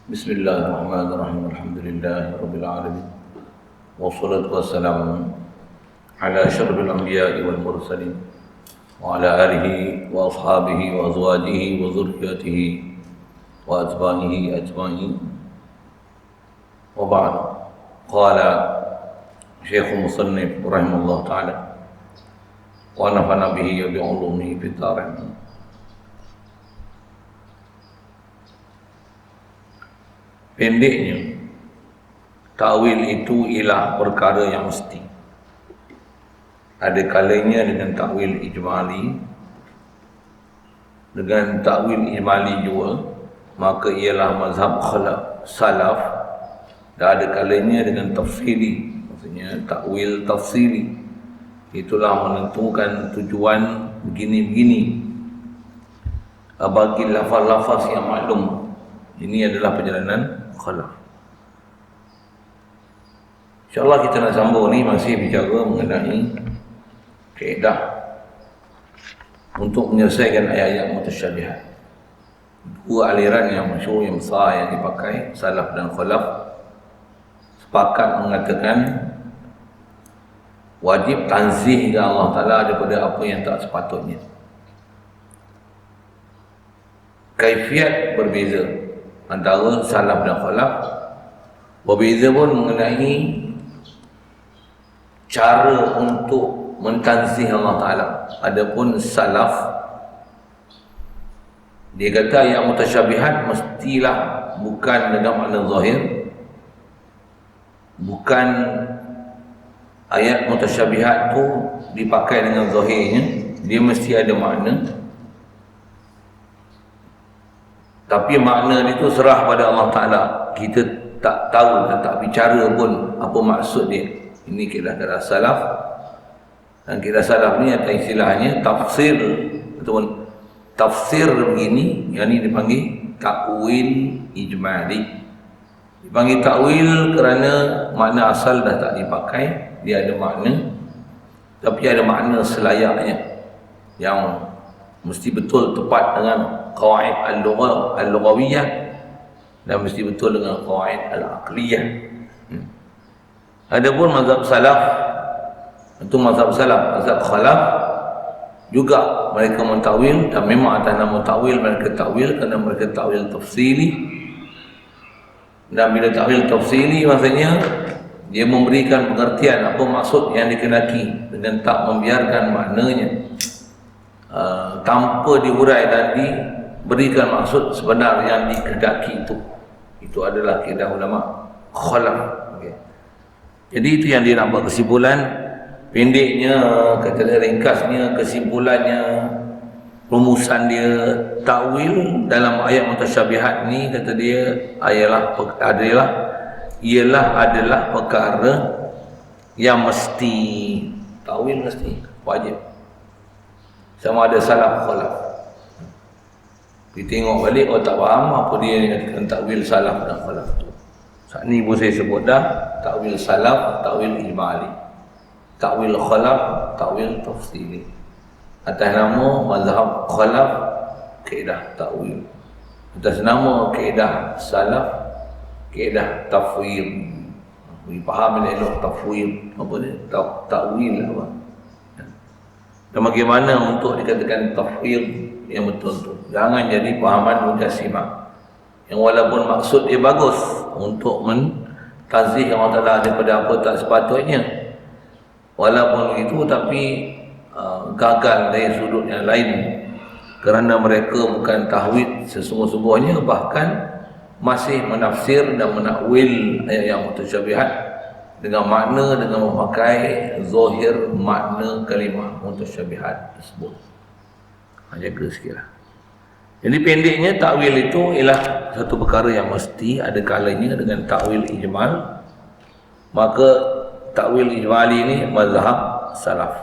Bismillahirrahmanirrahim. Alhamdulillahirabbil alamin. Wassalatu wassalamu ala asyrafil anbiya'i wal mursalin wa ala alihi wa ashabihi wa azwajihi wa dzurriyyatihi wa atba'ihi ajma'in. Wa ba'd. Qala Syekh Musannif rahimahullah ta'ala wa nafa'ana bihi wa bi 'ulumihi fid dharain. Pendeknya, ta'wil itu ialah perkara yang mesti. Ada kalanya dengan ta'wil ijmali, dengan ta'wil ijmali juga, maka ialah mazhab salaf. Dan ada kalanya dengan tafsili, maksudnya ta'wil tafsili. Itulah menentukan tujuan begini-begini bagi lafaz-lafaz yang maklum. Ini adalah perjalanan khalaf. InsyaAllah kita nak sambung ni masih bicara mengenai kaedah untuk menyelesaikan ayat-ayat mutasyabihat. Dua aliran yang masyhur, yang besar yang dipakai salaf dan khalaf sepakat mengatakan wajib tanzih kepada Allah Ta'ala daripada apa yang tak sepatutnya. Kaifiat berbeza antara salaf dan khalaf, berbeza pun mengenai cara untuk mentanzih Allah Ta'ala. Adapun salaf, dia kata yang mutasyabihat mestilah bukan dengan makna zahir, bukan ayat mutasyabihat tu dipakai dengan zahirnya, dia mesti ada makna. Tapi makna itu serah pada Allah Ta'ala. Kita tak tahu dan tak bicara pun apa maksud dia. Ini kira-kira salaf. Dan kira salaf ni ada istilahnya tafsir, ataupun tafsir begini, yang ini dipanggil ta'wil ijmali. Dipanggil ta'wil kerana makna asal dah tak dipakai. Dia ada makna, tapi ada makna selayaknya yang mesti betul tepat dengan qawaid al-lughawiyah dan mesti betul dengan qawaid al-aqliyah. Adapun mazhab salaf, itu mazhab salaf, mazhab khalaf juga mereka mentawil, dan memang atas nama tawil mereka tawil kerana mereka tawil tafsili. Dan bila tawil tafsili maksudnya dia memberikan pengertian apa maksud yang dikenaki dengan tak membiarkan maknanya tanpa diurai dan diberikan maksud sebenar yang dikehendaki itu. Itu adalah kaedah ulama khalaf. Okay. Jadi itu yang dia nak buat kesimpulan. Pendeknya, kata dia, ringkasnya, kesimpulannya, rumusan dia, ta'wil dalam ayat mutasyabihat ni, kata dia, adalah perkara yang mesti. Ta'wil mesti, wajib. Sama ada salaf khalaf. Kita tengok balik, tak faham apa dia dengan ta'wil salaf dan khalaf tu. Saat ni pun saya sebut dah, ta'wil salaf, ta'wil ijmali, ta'wil khalaf, ta'wil tafsili. Atas nama mazhab khalaf, kaedah ta'wil. Atas nama kaedah salaf, kaedah tafwid. Faham ni elok tafwid, apa dia? Ta'wil apa? Dan bagaimana untuk dikatakan tafwid yang betul tu. Jangan jadi pahaman mujassimah yang walaupun maksud dia bagus untuk mentazih Allah Ta'ala daripada apa tak sepatutnya, walaupun itu tapi gagal dari sudut yang lain kerana mereka bukan tahwid sesungguh-sungguhnya, bahkan masih menafsir dan menakwil ayat yang mutasyabihat dengan makna, dengan memakai zahir makna kalimah mutasyabihat tersebut. Jaga sikitlah. Jadi pendeknya takwil itu ialah satu perkara yang mesti. Ada kalanya dengan takwil ijmal, maka takwil ijmali ini mazhab salaf.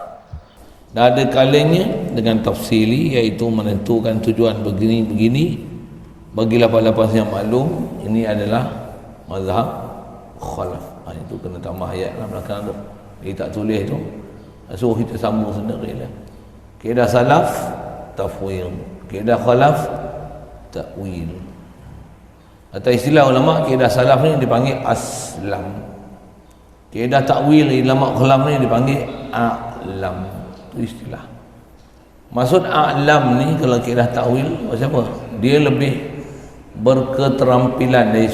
Dan ada kalanya dengan tafsili, iaitu menentukan tujuan begini-begini bagi lapan-lapan yang maklum. Ini adalah mazhab khalaf. Itu kena tambah ayat lah belakang tu. Dia tak tulis tu, suruh kita sambung sendiri lah. Kaedah salaf tafwid, kaedah khalaf ta'wil. Atau istilah ulama kaedah salaf ni dipanggil aslam. Kaedah takwil ulama kalam ni dipanggil a'lam. Itu istilah. Maksud a'lam ni kalau kaedah takwil maksud apa? Dia lebih berketerampilan dari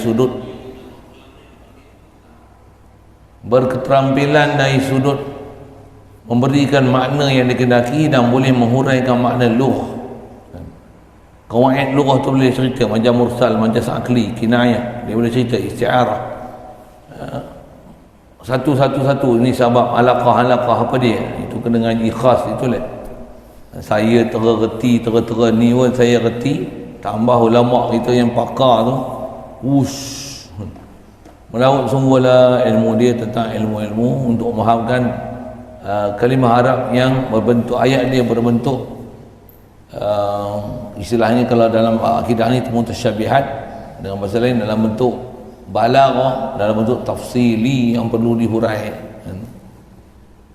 sudut memberikan makna yang dikehendaki dan boleh menghuraikan makna lughah. Kawaid lughah tu boleh cerita macam mursal, macam akli, kinayah, dia boleh cerita isti'arah. Satu-satu ini sebab alaqah apa dia? Itu kena ngaji khas itulah. Saya tergerti ni pun saya reti, tambah ulama kita yang pakar tu melaut sungguhlah ilmu dia tentang ilmu-ilmu untuk memahamkan kalimah Arab yang berbentuk ayat dia berbentuk istilahnya kalau dalam akidah ni mutasyabihat, dengan bahasa lain dalam bentuk balaghah, dalam bentuk tafsili yang perlu dihurai.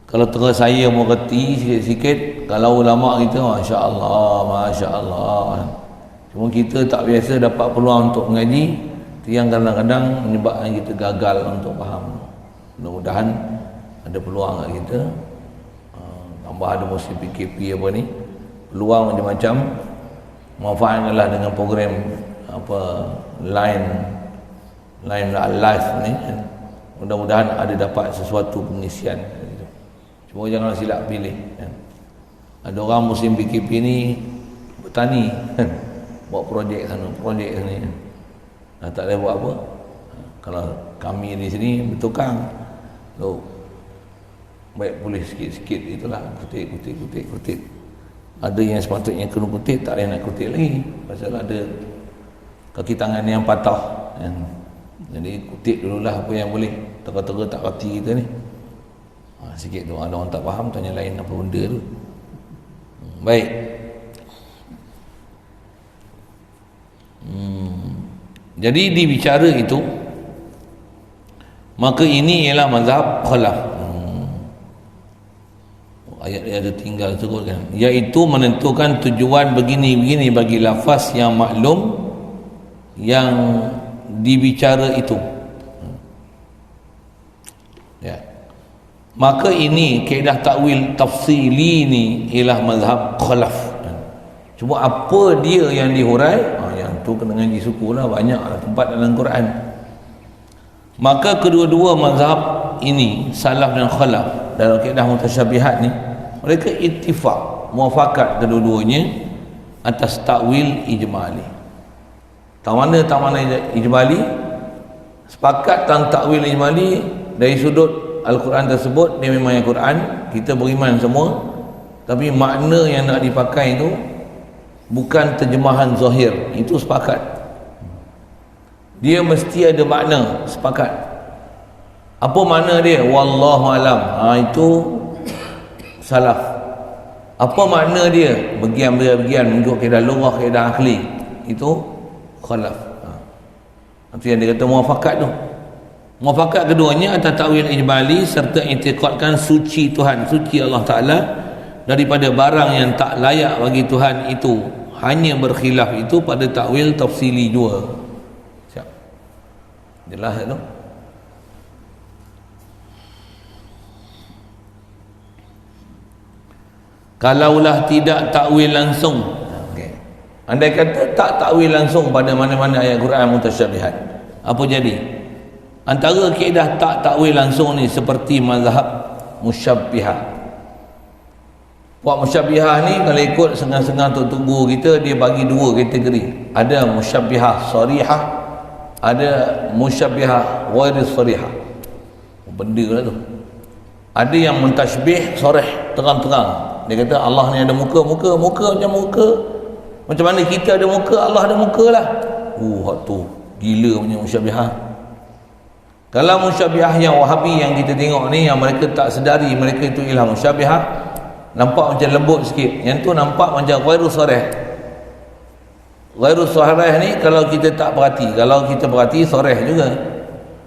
Kalau terus saya mengerti sikit-sikit, kalau ulama kita Masya Allah. Cuma kita tak biasa dapat peluang untuk mengaji, itu yang kadang-kadang menyebabkan kita gagal untuk faham. Mudah-mudahan ada peluang kat kita. Tambah ada musim PKP apa ni, peluang macam-macam, manfaatkanlah dengan program line live ni. Mudah-mudahan ada dapat sesuatu pengisian. Cuma janganlah silap pilih. Ada orang musim PKP ni bertani, buat projek sana, projek sini. Tak boleh buat apa. Kalau kami di sini bertukang, baik boleh sikit-sikit itulah, kutip. Ada yang sepatutnya kena kutip, tak boleh nak kutip lagi pasal ada kaki tangan yang patah kan? Jadi kutip dululah apa yang boleh, teka-teka tak reti kita ni. Sikit tu ada orang tak faham, tanya lain apa benda tu. Baik. Jadi dibicara itu, maka ini ialah mazhab khalaf. Ayat dia ada tinggal teruskan, iaitu menentukan tujuan begini-begini bagi lafaz yang maklum yang dibicara itu. Ya. Maka ini kaedah takwil tafsili ni ialah mazhab khalaf. Cuma apa dia yang dihurai, yang tu kena ngaji suku lah, banyaklah tempat dalam Quran. Maka kedua-dua mazhab ini, salaf dan khalaf, dalam kaedah mutasyabihat ni, mereka ittifaq, muafakat kedua-duanya atas takwil ijmali. Tak mana ijmali, sepakat tentang takwil ijmali dari sudut Al-Quran tersebut, dia memang Al-Quran, kita beriman semua, tapi makna yang nak dipakai itu bukan terjemahan zahir, itu sepakat. Dia mesti ada makna, sepakat. Apa makna dia? Wallahu alam. Itu salaf. Apa makna dia? Bagian-bagian mengikut kaedah lughah, kaedah akli, itu khalaf. Itu yang dia kata muafakat tu. Muafakat keduanya atas takwil ijmali serta i'tiqadkan suci Tuhan, suci Allah Ta'ala daripada barang yang tak layak bagi Tuhan itu, hanya berkhilaf itu pada takwil tafsili jua. Siap. Jelas tu. Kalaulah tidak takwil langsung, andai kata tak takwil langsung pada mana-mana ayat Quran mutasyabihat, apa jadi? Antara kaedah tak takwil langsung ni seperti mazhab musyabbihah. Puak musyabbihah ni kalau ikut setengah-setengah Tok Guru kita, dia bagi dua kategori. Ada musyabbihah sarihah, ada musyabbihah ghairi sarihah. Benda lah tu. Ada yang mentashbih sarih, terang-terang. Dia kata Allah ni ada muka macam muka. Macam mana kita ada muka, Allah ada muka lah. Hak tu gila punya musyabbihah. Kalau musyabbihah yang Wahabi yang kita tengok ni, yang mereka tak sedari mereka itu ialah musyabbihah, nampak macam lembut sikit. Yang tu nampak macam ghairu sarih. Ghairu sarih ni kalau kita tak perhati, kalau kita perhati sarih juga.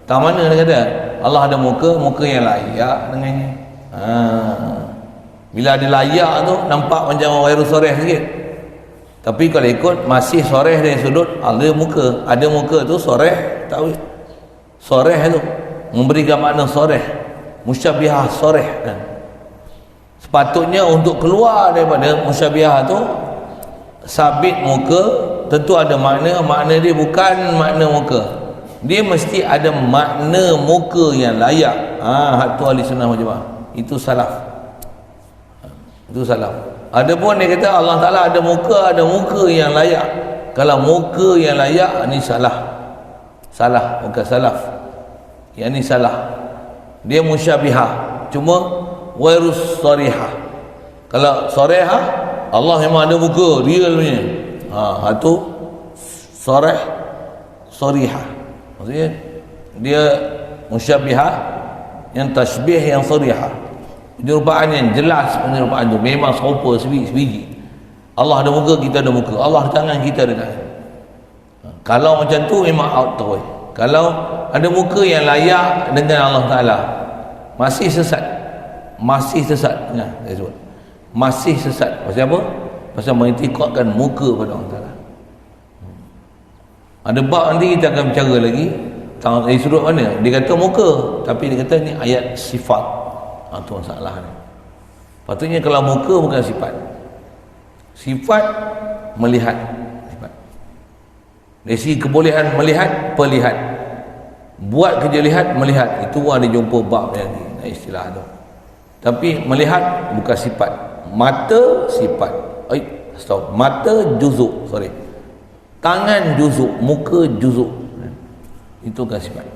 Tak mana dia kata Allah ada muka yang layak dengannya. Bila ada layak tu nampak macam ghairu sarih sikit. Tapi kalau ikut masih soreh dari sudut ada muka tu soreh takwil. Soreh tu memberikan makna soreh, musyabihah soreh kan. Sepatutnya untuk keluar daripada musyabihah tu sabit muka tentu ada makna dia bukan makna muka. Dia mesti ada makna muka yang layak. Hak tu ahli sunnah wal jamaah. Itu salaf. Itu salaf. Adapun dia kata Allah Ta'ala ada muka yang layak. Kalau muka yang layak ni salah, bukan salaf. Yang ni salah. Dia musyabihah, cuma wairus sarihah. Kalau sarihah, Allah memang ada muka real punya. Itu sarihah. Maksudnya dia musyabihah yang tasbih yang sarihah. Penyerupaan yang jelas, penyerupaan tu memang serupa sebiji. Allah ada muka, kita ada muka. Allah ada tangan, kita ada tangan. Kalau macam tu memang out terus. Kalau ada muka yang layak dengan Allah Ta'ala, masih sesat. Ya, saya sebut masih sesat. Pasal apa? Pasal mengikutkan muka pada Allah Ta'ala. Ada bab nanti kita akan bicara lagi dari sudut mana. Dia kata muka, tapi dia kata ni ayat sifat. Itu masalah ni. Patutnya kalau muka bukan sifat. Sifat melihat. Sifat. Dari segi kebolehan melihat, perlihat. Buat kerja lihat, melihat. Itu ada jumpa bab yang ni, istilah tu. Tapi melihat bukan sifat. Mata sifat. Mata juzuk, Tangan juzuk, muka juzuk. Itu bukan sifat.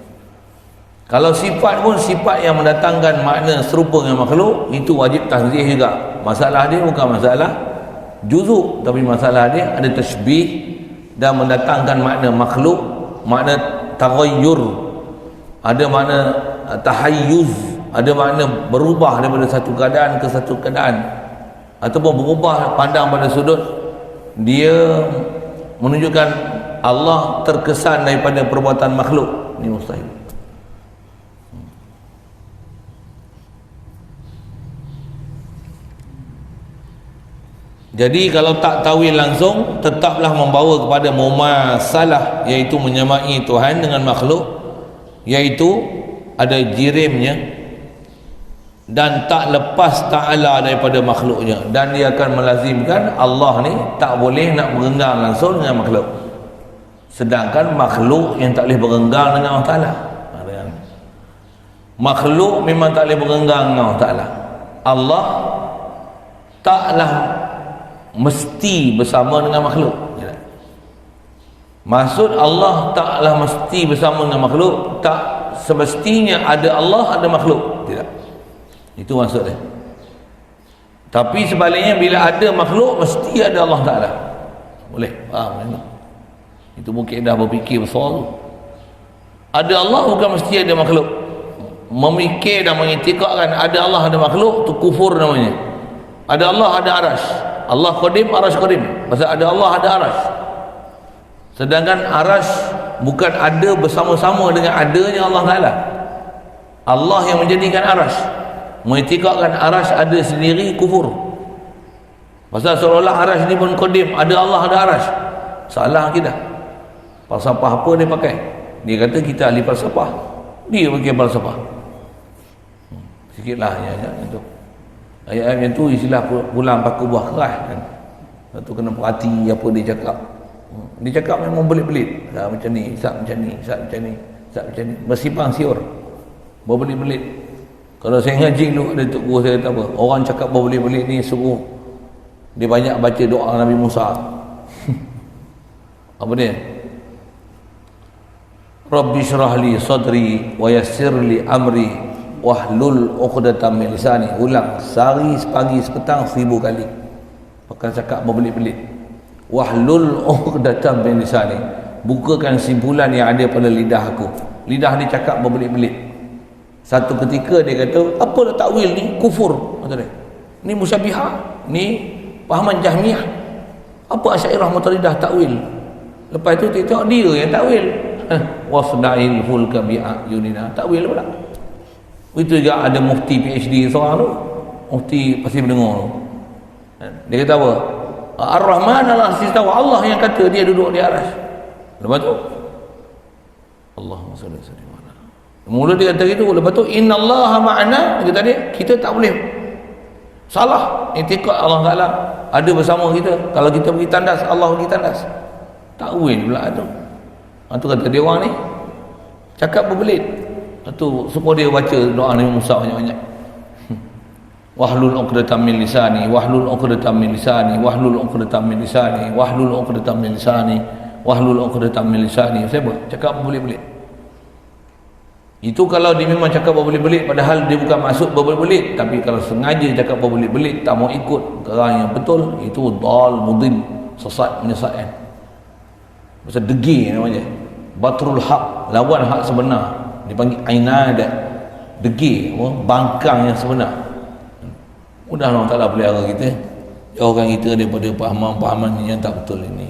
Kalau sifat pun sifat yang mendatangkan makna serupa dengan makhluk, itu wajib tanzih juga. Masalah dia bukan masalah juzuk, tapi masalah dia ada tasbih dan mendatangkan makna makhluk, makna taghayyur, ada makna tahayyuz, ada makna berubah daripada satu keadaan ke satu keadaan, ataupun berubah pandang pada sudut dia menunjukkan Allah terkesan daripada perbuatan makhluk. Ini mustahil. Jadi kalau tak tawil langsung, tetaplah membawa kepada mumasalah, iaitu menyamai Tuhan dengan makhluk, iaitu ada jirimnya dan tak lepas ta'ala daripada makhluknya, dan dia akan melazimkan Allah ni tak boleh nak berenggang langsung dengan makhluk, sedangkan makhluk yang tak boleh berenggang dengan Allah Ta'ala. Makhluk memang tak boleh berenggang dengan Allah Ta'ala. Allah taklah mesti bersama dengan makhluk. Maksud Allah taklah mesti bersama dengan makhluk, tak semestinya ada Allah ada makhluk, tidak. Itu maksudnya. Tapi sebaliknya bila ada makhluk mesti ada Allah Ta'ala. Boleh faham? Itu mungkin dah berfikir besar tu. Ada Allah bukan mesti ada makhluk. Memikir dan mengiktikadkan ada Allah ada makhluk, tu kufur namanya. Ada Allah ada arash. Allah qadim, arash qadim. Pasal ada Allah ada arash. Sedangkan arash bukan ada bersama-sama dengan adanya Allah Ta'ala. Allah yang menjadikan arash. Mengiktikadkan arash ada sendiri, kufur. Pasal seolah-olah arash ni pun qadim, ada Allah ada arash. Salah akidah. Falsafah apa dia pakai? Dia kata kita ahli falsafah, dia pakai falsafah. Sikitlah ayat itu. Ayat-ayat itu istilah pulang paku buah keras kan. Satu kena perhati apa dia cakap. Dia cakap memang belit-belit. Macam ni, macam ni, macam ni. Bersipang siur. Berbelit-belit. Kalau saya ngaji dulu ada tok guru saya kata apa? Orang cakap berbelit-belit ni suruh dia banyak baca doa Nabi Musa. Apa dia? Rabbi syrah li sadri wa yassir li amri wahlul 'uqdatam min lisani. Ulang sehari, pagi, petang 1000 kali. Pakai cakap berbelit-belit. Wahlul 'uqdatam min lisani. Bukakan simpulan yang ada pada lidah aku. Lidah dia cakap berbelit-belit. Satu ketika dia kata, apa dah takwil ni? Kufur. Kata dia. Ni musyabihah, ni pahaman Jahmiyah. Apa Asy'ariyah Maturidah takwil? Lepas tu dia tengok dia yang takwil. Wasda'il fulka bi'ayunina. Takwil pula. Itu juga ada mufti PhD seorang tu, mufti pasti mendengar tu. Dia kata apa? Ar-Rahman al-Istawa, Allah yang kata dia duduk di aras. Lepas tu Allahumma salli alaihi wasallam. Mula dia kata gitu, lepas tu innallaha ma'ana, dia kata dia, kita tak boleh salah i'tiqad Allah Taala ada bersama kita. Kalau kita pergi tandas, Allah pergi tandas. Takwil pula tu. Tu kata dia orang ni cakap berbelit. Tu supaya dia baca doa Nabi Musa banyak-banyak. Wahlul 'uqdatam min lisani, wahlul 'uqdatam min lisani, wahlul 'uqdatam min lisani, wahlul 'uqdatam min lisani, wahlul 'uqdatam min lisani. Siapa? Cakap berbelit-belit. Itu kalau dia memang cakap berbelit-belit, padahal dia bukan maksud berbelit-belit, tapi kalau sengaja cakap berbelit-belit, tak mau ikut orang yang betul, itu dal mudil, sesat, menyesatkan. Pasal degil namanya. Batrul haq, lawan hak sebenar. Dipanggil ainad, degil, bangkang yang sebenar. Mudah Allah Ta'ala pelihara kita, jauhkan kita daripada pahaman-pahaman yang tak betul ini.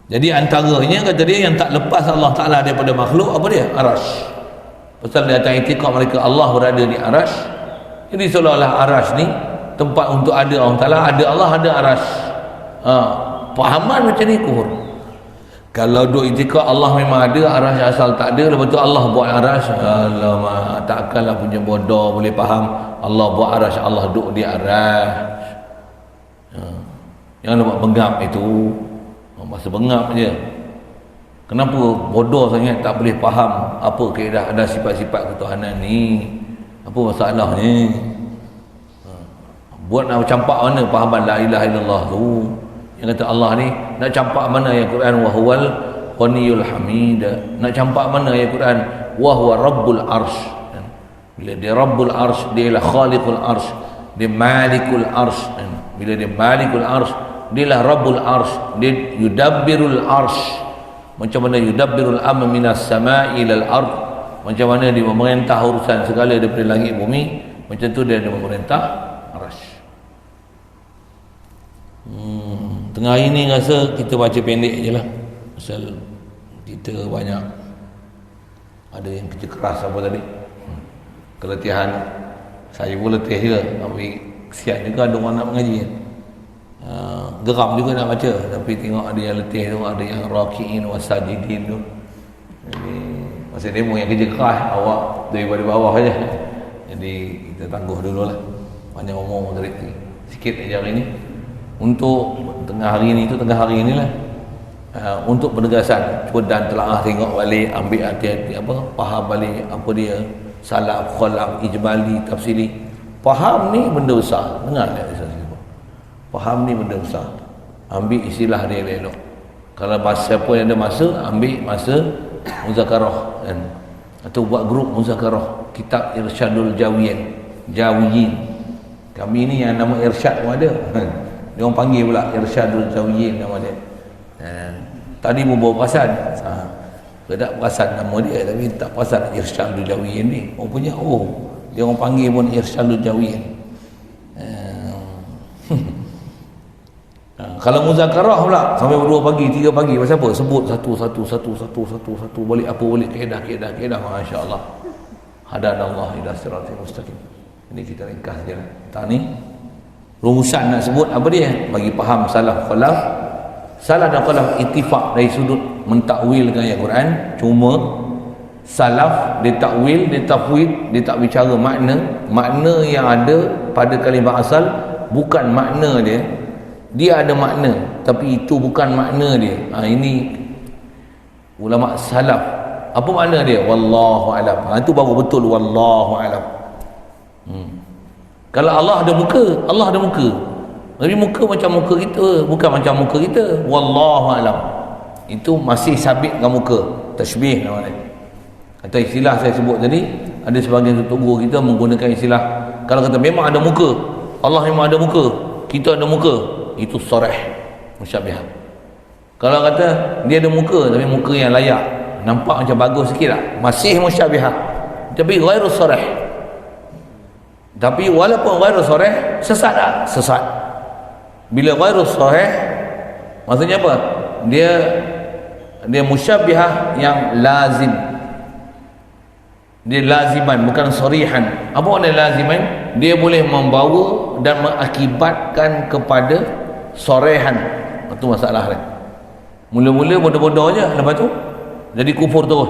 Jadi antaranya kata dia yang tak lepas Allah Ta'ala daripada makhluk, apa dia? Arash. Pasal di atas i'tiqad mereka Allah berada di arash. Jadi seolah-olah arash ni tempat untuk ada Allah Ta'ala, ada Allah, ada arash. Pahaman macam ni kufur. Kalau duk i'tiqad Allah memang ada, arash asal tak ada, lepas tu Allah buat arash, alamak, takkanlah punya bodoh boleh faham Allah buat arash, Allah duduk di arash. Yang nampak bengap itu masa bengap je. Kenapa bodoh sangat tak boleh faham apa keadaan ada sifat-sifat ketuhanan ni, apa masalahnya? Buat nak campak mana fahaman la ilaha illallah tu, yang kata Allah ni, nak campak mana ayat Quran wa huwal ghaniyul hamid, nak campak mana ayat Quran wa huwa rabbul arsh. Bila dia rabbul arsh, dia ialah khaliqul arsh, dia malikul arsh. Bila dia malikul arsh, dia lah rabbul arsh, dia yudabbirul arsh. Macam mana yudabbirul amr minas sama'i ilal ard, macam mana dia memerintah urusan segala daripada langit bumi, macam tu dia ada memerintah arsh. Tengah hari ni rasa kita baca pendek je lah, pasal kita banyak ada yang kerja keras apa tadi, keletihan. Saya pun letih juga, tapi kesian juga ada orang nak mengaji kan. Geram juga nak baca, tapi tengok ada yang letih tu, ada yang raki'in wasajidin tu. Jadi masa demo yang kerja keras, awak daripada bawah saja. Jadi kita tangguh dulu lah, banyak omong dari sikit aja hari ni. Untuk tengah hari ni tu, tengah hari ni lah, untuk penegasan, cuba dan telaah tengok balik, ambil hati-hati apa, faham balik apa dia salaf, khalaf, ijmali, tafsili. Faham ni benda besar, dengar tak kisah siapa? Faham ni benda besar, ambil istilah dia elok. Kalau siapa yang ada masa, ambil masa muzakarah kan? Atau buat grup muzakarah kitab Irsyadul Jawiyin. Kami ni yang nama Irsyad pun ada dia orang panggil pula Irsyadul Jawiyin nama dia. Tadi pun bawa perasan, tak perasan nama dia, tapi tak perasan Irsyadul Jawiyin ni. Orang punya, dia orang panggil pun Irsyadul Jawiyin. Kalau muzakarah pula sampai 2 pagi, 3 pagi, pasal apa? Sebut satu balik apa balik kaedah, masya-Allah. Hadanallah ila siratal mustaqim. Ini kita ringkas je lah. Tak ni rumusan nak sebut apa dia? Bagi faham salaf khalaf. Salaf dan khalaf ittifaq dari sudut mentakwilkan ayat Quran. Cuma salaf dia takwil, dia tafwid, dia tak bicara makna yang ada pada kalimah asal bukan makna dia. Dia ada makna, tapi itu bukan makna dia. Ini ulama salaf. Apa makna dia? Wallahu alam. Itu baru betul wallahu alam. Kalau Allah ada muka, Allah ada muka. Tapi muka macam muka kita, bukan macam muka kita. Wallahu alam. Itu masih sabit dengan muka. Tashbih namanya. Atau istilah saya sebut tadi, ada sebagian tutup guru kita menggunakan istilah, kalau kata memang ada muka, Allah memang ada muka, kita ada muka, itu sarih musyabbihah. Kalau kata dia ada muka tapi muka yang layak, nampak macam bagus sikit tak, masih musyabbihah, tapi ghairu sarih. Tapi walaupun ghairu sarih, sesat tak? Sesat. Bila ghairu sarih, maksudnya apa? Dia musyabbihah yang lazim. Dia laziman, bukan sorihan. Apa makna laziman? Dia boleh membawa dan mengakibatkan kepada sorehan. Itu masalah dia. Mula-mula bodoh-bodoh je, lepas tu jadi kufur terus.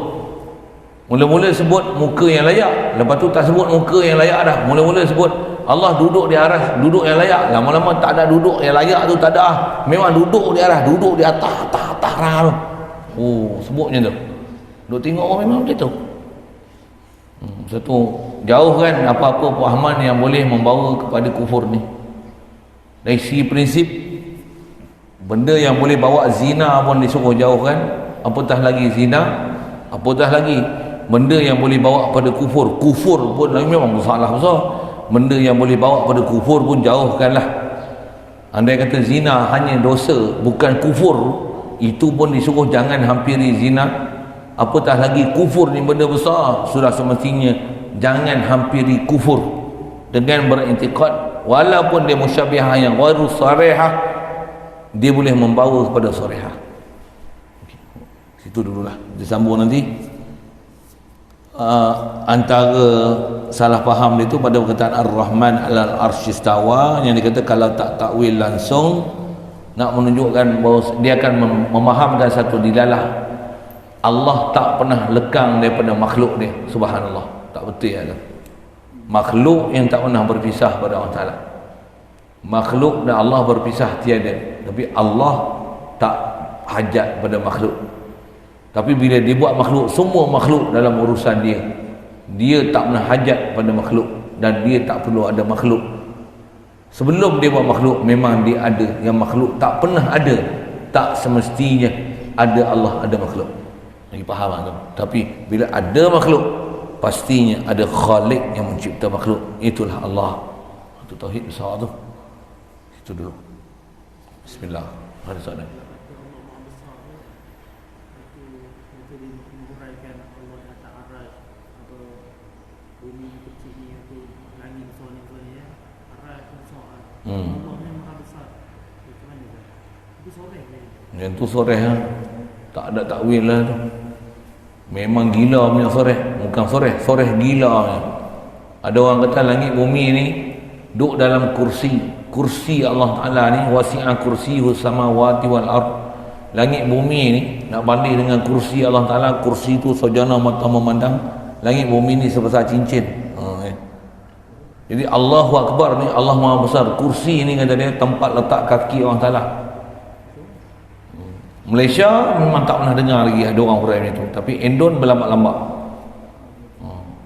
Mula-mula sebut muka yang layak, lepas tu tak sebut muka yang layak dah. Mula-mula sebut Allah duduk di aras, duduk yang layak. Lama-lama tak ada duduk yang layak tu, tak ada ah. Memang duduk di aras, duduk di atas rah tu. Oh, sebutnya tu. Duk tengok orang memang begitu. Satu, jauhkan apa-apa pahaman yang boleh membawa kepada kufur ni. Dari segi prinsip, benda yang boleh bawa zina pun disuruh jauhkan. Apatah lagi zina, apatah lagi benda yang boleh bawa pada kufur. Kufur pun memang masalah besar. Benda yang boleh bawa pada kufur pun jauhkanlah. Andai kata zina hanya dosa, bukan kufur, itu pun disuruh jangan hampiri zina. Apatah lagi kufur ni benda besar, sudah semestinya jangan hampiri kufur dengan berintikad walaupun dia musyabihah yang ghairu sarihah, dia boleh membawa kepada sarihah. Situ dululah, disambung nanti. Antara salah faham dia tu pada perkataan Ar-Rahman alal arsy istawa, yang dikata kalau tak takwil langsung nak menunjukkan bahawa dia akan memahamkan satu dilalah Allah tak pernah lekang daripada makhluk dia. Subhanallah, tak betul ya tu. Makhluk yang tak pernah berpisah pada Allah Ta'ala. Makhluk dan Allah berpisah tiada, tapi Allah tak hajat pada makhluk. Tapi bila dia buat makhluk, semua makhluk dalam urusan dia, dia tak pernah hajat pada makhluk, dan dia tak perlu ada makhluk. Sebelum dia buat makhluk, memang dia ada. Yang makhluk tak pernah ada, tak semestinya ada Allah, ada makhluk. Lagi faham tu. Tapi bila ada makhluk, pastinya ada Khalik yang mencipta makhluk. Itulah Allah. Itu tauhid besar tu. Itu dulu. Bismillah. Ada soalan? Yang tu soreh lah. Tak ada takwil lah tu. Memang gila punya soreh. Bukan soreh, soreh gila punya. Ada orang kata langit bumi ni duduk dalam kursi. Kursi Allah Ta'ala ni wasi'a kursiyyus samawati wal ard. Langit bumi ni nak banding dengan kursi Allah Ta'ala. Kursi tu sojana mata memandang. Langit bumi ni sebesar cincin. Jadi Allahu Akbar ni, Allah Maha Besar. Kursi ni kata dia tempat letak kaki Allah Ta'ala. Malaysia memang tak pernah dengar lagi ada orang hurai macam tu. Tapi Indon berlambat-lambat.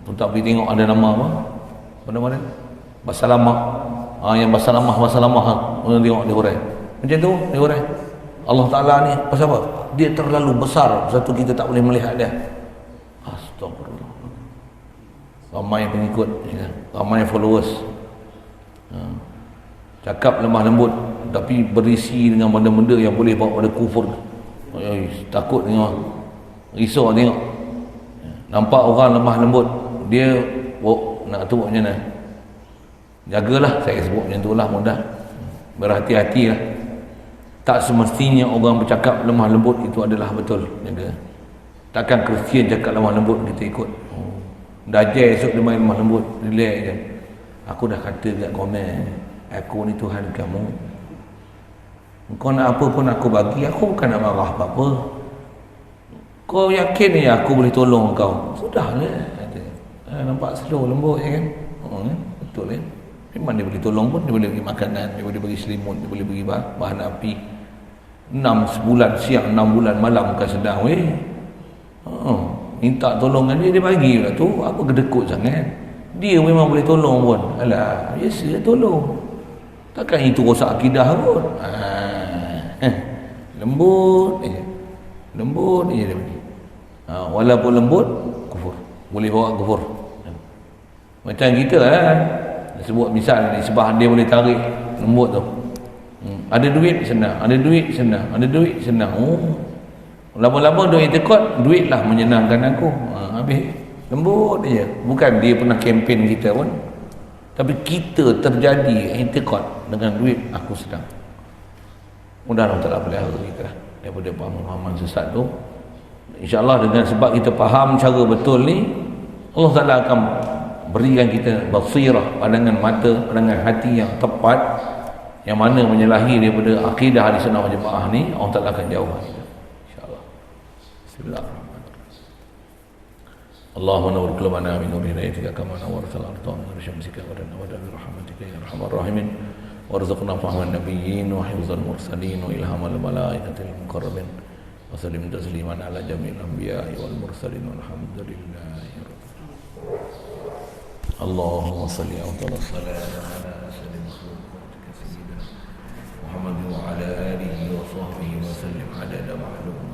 Tu tak pergi tengok ada nama apa? Apa nama dia? Basalamah. Yang Basalamah. Tengok dia hurai. Macam tu dia hurai. Allah Ta'ala ni pasal apa? Dia terlalu besar, satu kita tak boleh melihat dia. Astagfirullah. Ramai pengikut, ramai followers. Cakap lemah lembut, tapi berisi dengan benda-benda yang boleh bawa pada kufur. Takut tengok, risau tengok. Nampak orang lemah lembut, dia nak tu macam mana? Jagalah, saya sebut macam tu lah, mudah. Berhati-hati lah. Tak semestinya orang bercakap lemah lembut itu adalah betul. Jaga. Takkan Kristian cakap lemah lembut kita ikut. Dajjal esok dia main lemah lembut, relax je. Aku dah kata dekat komen, aku ni Tuhan kamu. Kau nak apa pun aku bagi, aku bukan nak marah apa-apa. Kau yakin ni aku boleh tolong kau? Sudahlah. Nampak slow lembut je kan? Betul kan? Memang dia boleh tolong pun, dia boleh bagi makanan, dia boleh bagi selimut, dia boleh bagi bahan api. 6 bulan siang, 6 bulan malam bukan sedang weh. Minta tolongan dia bagi lah tu. Apa kedekut sangat? Dia memang boleh tolong pun. Alah, biasa dia tolong. Takkan itu rosak akidah pun. Lembut je. Lembut je dia bagi. Walaupun lembut, kufur. Boleh bawa kufur. Macam kita kan. Sebut misal nisbah dia boleh tarik lembut tu. Ada duit senang, ada duit senang, ada duit senang. Lama-lama duit tekot, duitlah menyenangkan aku. Habis lembut je. Bukan dia pernah kempen kita pun, tapi kita terjadi intikad dengan duit aku sedang. Mudah-mudahan Allah pelihara kita daripada pemahaman sesat tu. InsyaAllah dengan sebab kita faham cara betul ni, Allah Ta'ala akan berikan kita basirah, pandangan mata, pandangan hati yang tepat, yang mana menyalahi daripada akidah ahli sunnah wal jamaah ni, Allah Ta'ala akan jauh kita, insyaAllah. Bismillahirrahmanirrahim. Allahumma nawwir qulubana min nuri hidayatika kama nawwartal arda min nuri syamsika wa nawwir bi rahmatika ya arhamar rahimin warzuqna fahman nabiyyin wa hifzal mursalin wa ilhamal malaikatil muqarrabin wa sallim tasliman ala jamil anbiya'i wal mursalin walhamdulillahi rabbil alamin. Allahumma salli ala sayyidina Muhammad wa ala alihi wa sahbihi wa sallim adada ma'lum